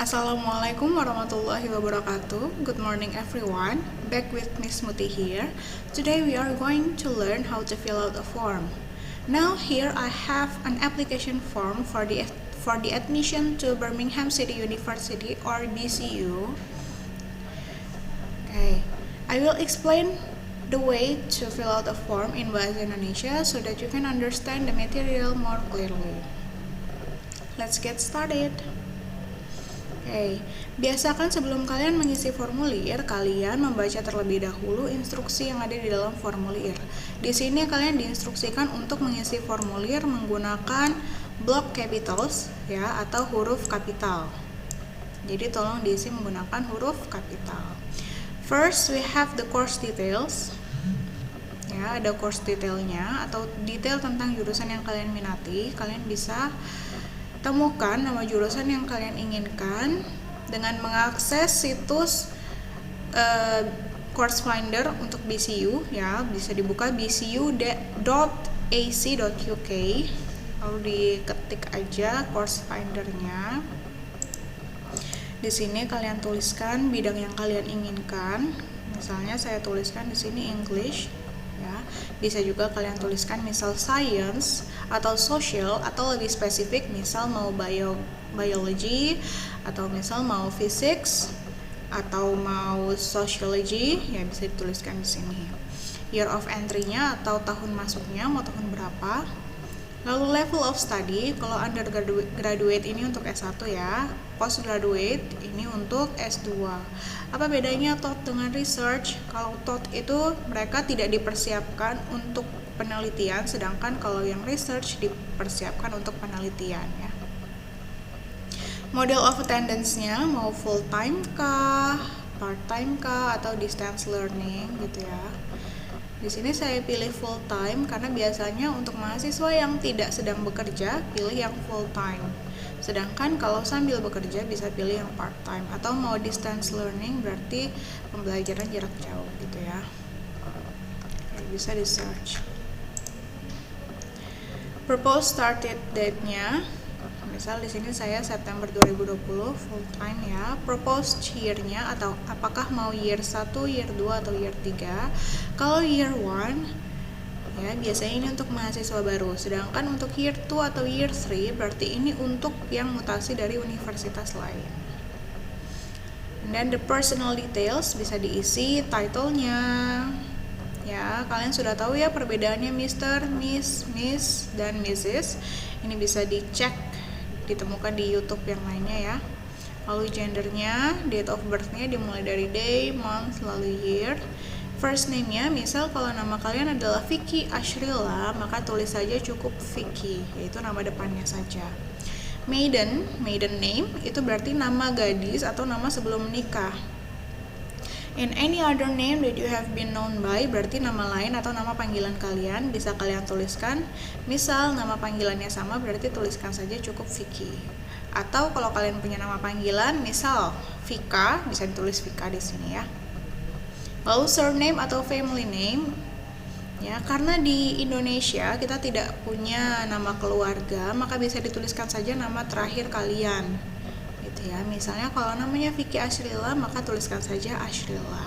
Assalamualaikum warahmatullahi wabarakatuh. Good morning everyone. Back with Miss Muti here. Today we are going to learn how to fill out a form. Now here I have an application form for the admission to Birmingham City University or BCU. Okay. I will explain the way to fill out a form in Bahasa Indonesia so that you can understand the material more clearly. Let's get started. Biasakan sebelum kalian mengisi formulir, kalian membaca terlebih dahulu instruksi yang ada di dalam formulir. Di sini kalian diinstruksikan untuk mengisi formulir menggunakan block capitals ya atau huruf kapital. Jadi tolong diisi menggunakan huruf kapital. First we have the course details. Ya, ada course detailnya atau detail tentang jurusan yang kalian minati. Kalian bisa temukan nama jurusan yang kalian inginkan dengan mengakses situs Course Finder untuk BCU ya, bisa dibuka bcu.ac.uk lalu diketik aja Course Finder-nya. Di sini kalian tuliskan bidang yang kalian inginkan. Misalnya saya tuliskan di sini English. Ya, bisa juga kalian tuliskan misal science atau social atau lebih spesifik misal mau biology atau misal mau physics atau mau sociology ya bisa dituliskan di sini. Year of entry-nya atau tahun masuknya mau tahun berapa. Lalu level of study, kalau undergraduate ini untuk S1 ya, postgraduate ini untuk S2. Apa bedanya TOT dengan research? Kalau TOT itu mereka tidak dipersiapkan untuk penelitian, sedangkan kalau yang research dipersiapkan untuk penelitian ya. Model of attendance-nya mau full time kah, part time kah, atau distance learning gitu ya. Di sini saya pilih full time karena biasanya untuk mahasiswa yang tidak sedang bekerja pilih yang full time. Sedangkan kalau sambil bekerja bisa pilih yang part time atau mau distance learning berarti pembelajaran jarak jauh gitu ya. Bisa di search. Proposed started date-nya. Misal di sini saya September 2020 full time ya. Proposed year-nya atau apakah mau year 1, year 2 atau year 3. Kalau year 1 ya biasanya ini untuk mahasiswa baru. Sedangkan untuk year 2 atau year 3 berarti ini untuk yang mutasi dari universitas lain. Dan the personal details bisa diisi title-nya. Ya, kalian sudah tahu ya perbedaannya Mr., Miss, Miss dan Mrs. Ini bisa dicek ditemukan di YouTube yang lainnya ya. Lalu gendernya, date of birth-nya dimulai dari day, month, lalu year. First name-nya, misal kalau nama kalian adalah Vicky Ashrila, maka tulis saja cukup Vicky, yaitu nama depannya saja. Maiden name itu berarti nama gadis atau nama sebelum menikah. In any other name that you have been known by berarti nama lain atau nama panggilan kalian bisa kalian tuliskan. Misal nama panggilannya sama berarti tuliskan saja cukup Vicky. Atau kalau kalian punya nama panggilan misal Vika bisa ditulis Vika di sini ya. Lalu surname atau family name ya, karena di Indonesia kita tidak punya nama keluarga maka bisa dituliskan saja nama terakhir kalian. Ya, misalnya kalau namanya Vicky Ashrila maka tuliskan saja Ashrila.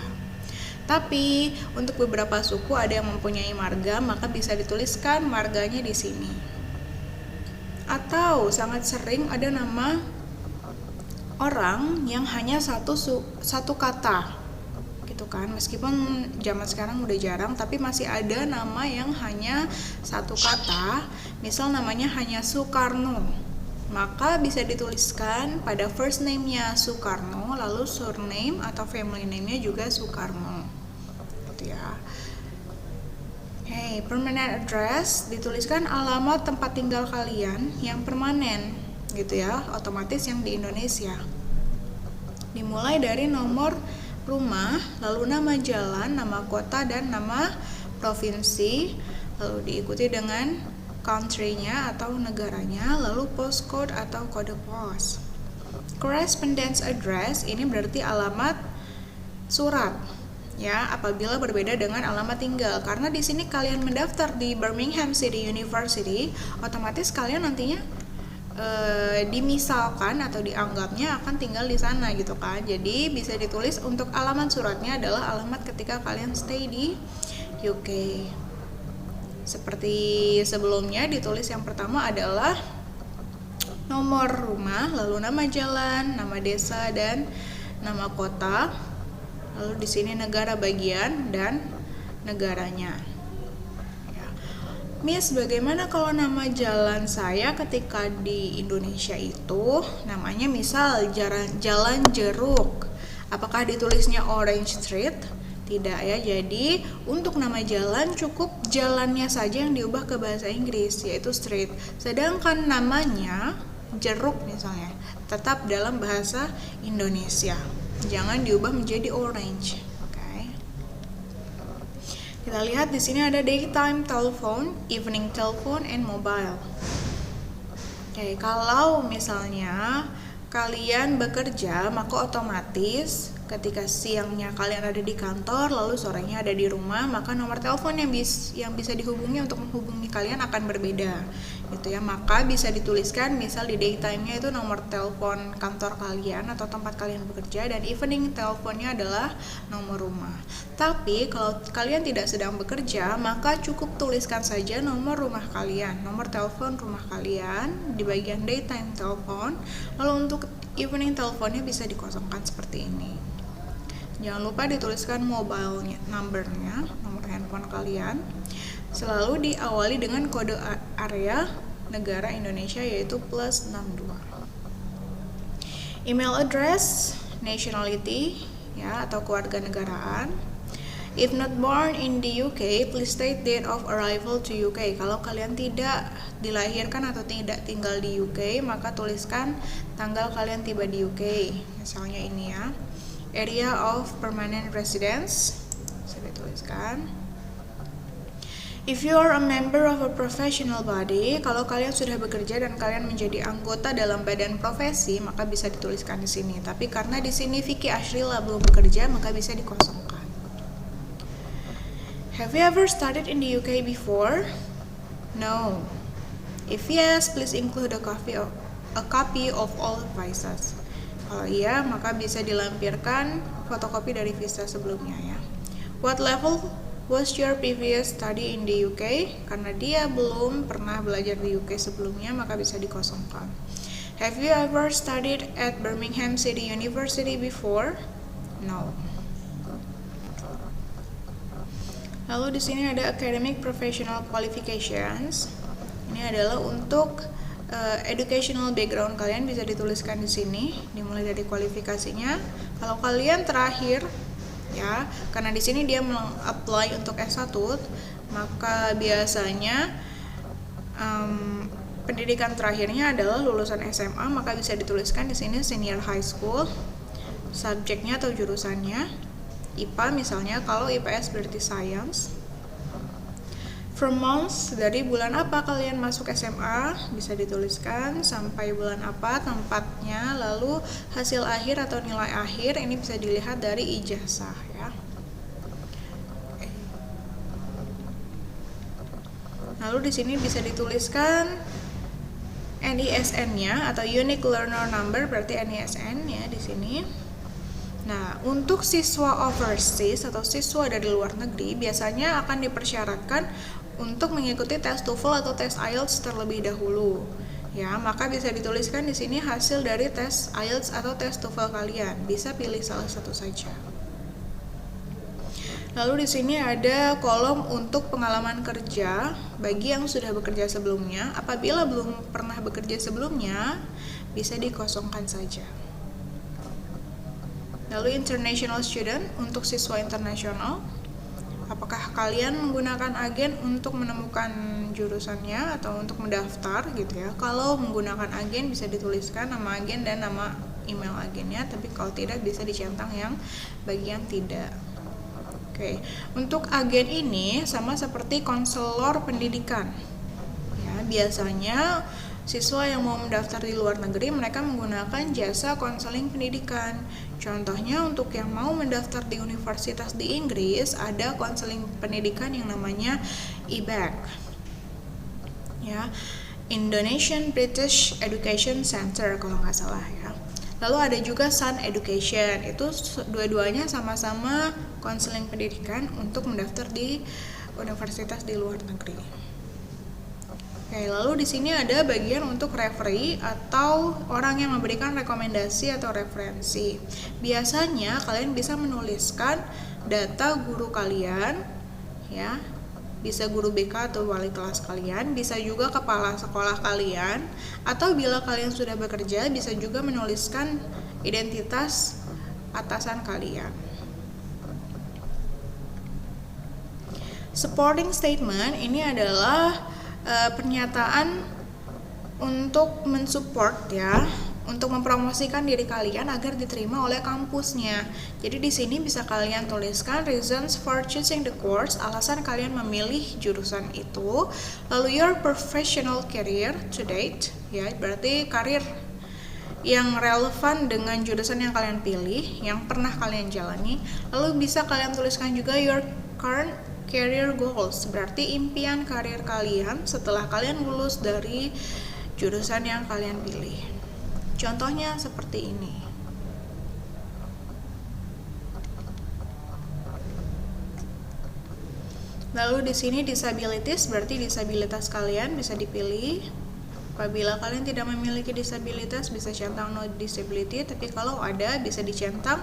Tapi untuk beberapa suku ada yang mempunyai marga maka bisa dituliskan marganya di sini. Atau sangat sering ada nama orang yang hanya satu kata gitu kan. Meskipun zaman sekarang udah jarang tapi masih ada nama yang hanya satu kata. Misal namanya hanya Soekarno. Maka bisa dituliskan pada first name-nya Soekarno, lalu surname atau family name-nya juga Soekarno. Gitu ya. Permanent address dituliskan alamat tempat tinggal kalian yang permanen, gitu ya, otomatis yang di Indonesia. Dimulai dari nomor rumah, lalu nama jalan, nama kota dan nama provinsi, lalu diikuti dengan country-nya atau negaranya, lalu postcode atau kode pos. Correspondence address ini berarti alamat surat ya, apabila berbeda dengan alamat tinggal. Karena di sini kalian mendaftar di Birmingham City University, otomatis kalian nantinya dimisalkan atau dianggapnya akan tinggal di sana gitu kan. Jadi bisa ditulis untuk alamat suratnya adalah alamat ketika kalian stay di UK. Seperti sebelumnya, ditulis yang pertama adalah nomor rumah, lalu nama jalan, nama desa, dan nama kota. Lalu di sini negara bagian dan negaranya. Miss, bagaimana kalau nama jalan saya ketika di Indonesia itu namanya misal Jalan Jeruk? Apakah ditulisnya Orange Street? Tidak ya, jadi untuk nama jalan cukup jalannya saja yang diubah ke bahasa Inggris, yaitu street. Sedangkan namanya jeruk misalnya, tetap dalam bahasa Indonesia. Jangan diubah menjadi orange. Kita lihat di sini ada daytime telephone, evening telephone, and mobile. Oke, kalau misalnya kalian bekerja, maka otomatis ketika siangnya kalian ada di kantor, lalu sorenya ada di rumah, maka nomor telepon yang bisa dihubungi untuk menghubungi kalian akan berbeda. Gitu ya, maka bisa dituliskan misal di daytime-nya itu nomor telepon kantor kalian atau tempat kalian bekerja, dan evening teleponnya adalah nomor rumah. Tapi kalau kalian tidak sedang bekerja, maka cukup tuliskan saja nomor rumah kalian, nomor telepon rumah kalian di bagian daytime telepon. Lalu untuk evening teleponnya bisa dikosongkan seperti ini. Jangan lupa dituliskan mobile numbernya, nomor handphone kalian. Selalu diawali dengan kode area negara Indonesia, yaitu +62. Email address, nationality ya atau kewarganegaraan. If not born in the UK, please state date of arrival to UK. Kalau kalian tidak dilahirkan atau tidak tinggal di UK, maka tuliskan tanggal kalian tiba di UK. Misalnya ini ya. Area of permanent residence, bisa dituliskan. If you are a member of a professional body, kalau kalian sudah bekerja dan kalian menjadi anggota dalam badan profesi, maka bisa dituliskan di sini. Tapi karena di sini Vicky Ashrila belum bekerja, maka bisa dikosongkan. Have you ever studied in the UK before? No. If yes, please include a copy of all visas. Kalau iya, maka bisa dilampirkan fotokopi dari visa sebelumnya ya. What level was your previous study in the UK? Karena dia belum pernah belajar di UK sebelumnya, maka bisa dikosongkan. Have you ever studied at Birmingham City University before? No. Lalu di sini ada academic professional qualifications. Ini adalah untuk educational background kalian, bisa dituliskan di sini, dimulai dari kualifikasinya. Kalau kalian terakhir ya, karena di sini dia apply untuk S1, maka biasanya pendidikan terakhirnya adalah lulusan SMA, maka bisa dituliskan di sini senior high school. Subjeknya atau jurusannya IPA misalnya, kalau IPS berarti science. From months, dari bulan apa kalian masuk SMA, bisa dituliskan sampai bulan apa, tempatnya, lalu hasil akhir atau nilai akhir, ini bisa dilihat dari ijazah ya. Lalu di sini bisa dituliskan NISN-nya atau Unique Learner Number, berarti NISN ya di sini. Nah, untuk siswa overseas atau siswa dari luar negeri biasanya akan dipersyaratkan untuk mengikuti tes TOEFL atau tes IELTS terlebih dahulu. Ya, maka bisa dituliskan di sini hasil dari tes IELTS atau tes TOEFL kalian. Bisa pilih salah satu saja. Lalu di sini ada kolom untuk pengalaman kerja bagi yang sudah bekerja sebelumnya. Apabila belum pernah bekerja sebelumnya, bisa dikosongkan saja. Lalu international student, untuk siswa internasional. Apakah kalian menggunakan agen untuk menemukan jurusannya atau untuk mendaftar gitu ya? Kalau menggunakan agen bisa dituliskan nama agen dan nama email agennya, tapi kalau tidak bisa dicentang yang bagian tidak. Oke, untuk agen ini sama seperti konselor pendidikan. Ya, biasanya siswa yang mau mendaftar di luar negeri, mereka menggunakan jasa konseling pendidikan. Contohnya untuk yang mau mendaftar di universitas di Inggris, ada konseling pendidikan yang namanya EBAC. Ya, Indonesian British Education Center kalau nggak salah ya. Lalu ada juga Sun Education, itu dua-duanya sama-sama konseling pendidikan untuk mendaftar di universitas di luar negeri. Oke, lalu di sini ada bagian untuk referee atau orang yang memberikan rekomendasi atau referensi. Biasanya kalian bisa menuliskan data guru kalian, ya, bisa guru BK atau wali kelas kalian, bisa juga kepala sekolah kalian, atau bila kalian sudah bekerja bisa juga menuliskan identitas atasan kalian. Supporting statement ini adalah pernyataan untuk mensupport ya, untuk mempromosikan diri kalian agar diterima oleh kampusnya. Jadi di sini bisa kalian tuliskan reasons for choosing the course, alasan kalian memilih jurusan itu. Lalu your professional career to date, ya berarti karir yang relevan dengan jurusan yang kalian pilih, yang pernah kalian jalani. Lalu bisa kalian tuliskan juga your current career goals, berarti impian karir kalian setelah kalian lulus dari jurusan yang kalian pilih. Contohnya seperti ini. Lalu di sini disabilities, berarti disabilitas kalian bisa dipilih. Apabila kalian tidak memiliki disabilitas bisa centang no disability, tapi kalau ada bisa dicentang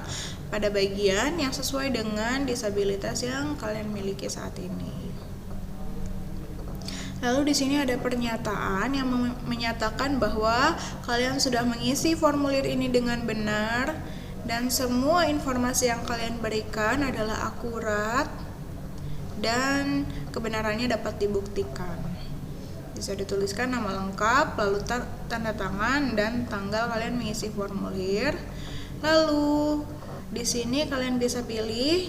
pada bagian yang sesuai dengan disabilitas yang kalian miliki saat ini. Lalu di sini ada pernyataan yang menyatakan bahwa kalian sudah mengisi formulir ini dengan benar dan semua informasi yang kalian berikan adalah akurat dan kebenarannya dapat dibuktikan. Bisa dituliskan nama lengkap, lalu tanda tangan dan tanggal kalian mengisi formulir. Lalu di sini kalian bisa pilih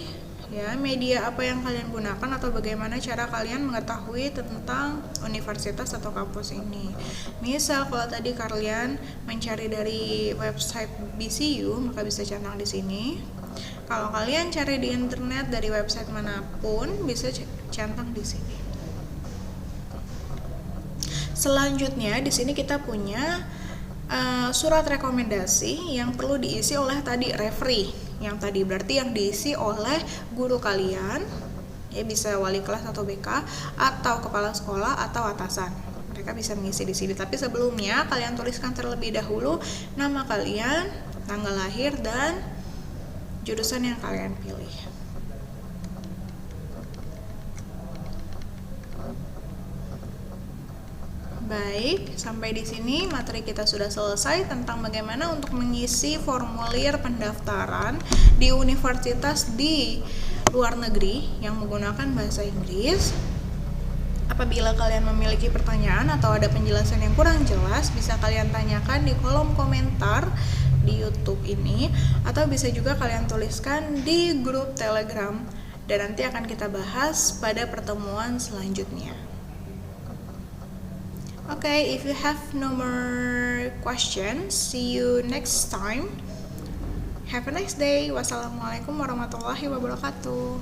ya media apa yang kalian gunakan atau bagaimana cara kalian mengetahui tentang universitas atau kampus ini. Misal kalau tadi kalian mencari dari website BCU, maka bisa centang di sini. Kalau kalian cari di internet dari website manapun, bisa centang di sini. Selanjutnya di sini kita punya surat rekomendasi yang perlu diisi oleh tadi referee. Yang tadi berarti yang diisi oleh guru kalian, ya bisa wali kelas atau BK atau kepala sekolah atau atasan. Mereka bisa mengisi di sini. Tapi sebelumnya kalian tuliskan terlebih dahulu nama kalian, tanggal lahir dan jurusan yang kalian pilih. Baik, sampai di sini materi kita sudah selesai tentang bagaimana untuk mengisi formulir pendaftaran di universitas di luar negeri yang menggunakan bahasa Inggris. Apabila kalian memiliki pertanyaan atau ada penjelasan yang kurang jelas, bisa kalian tanyakan di kolom komentar di YouTube ini, atau bisa juga kalian tuliskan di grup Telegram dan nanti akan kita bahas pada pertemuan selanjutnya. Okay, if you have no more questions, see you next time. Have a nice day. Wassalamualaikum warahmatullahi wabarakatuh.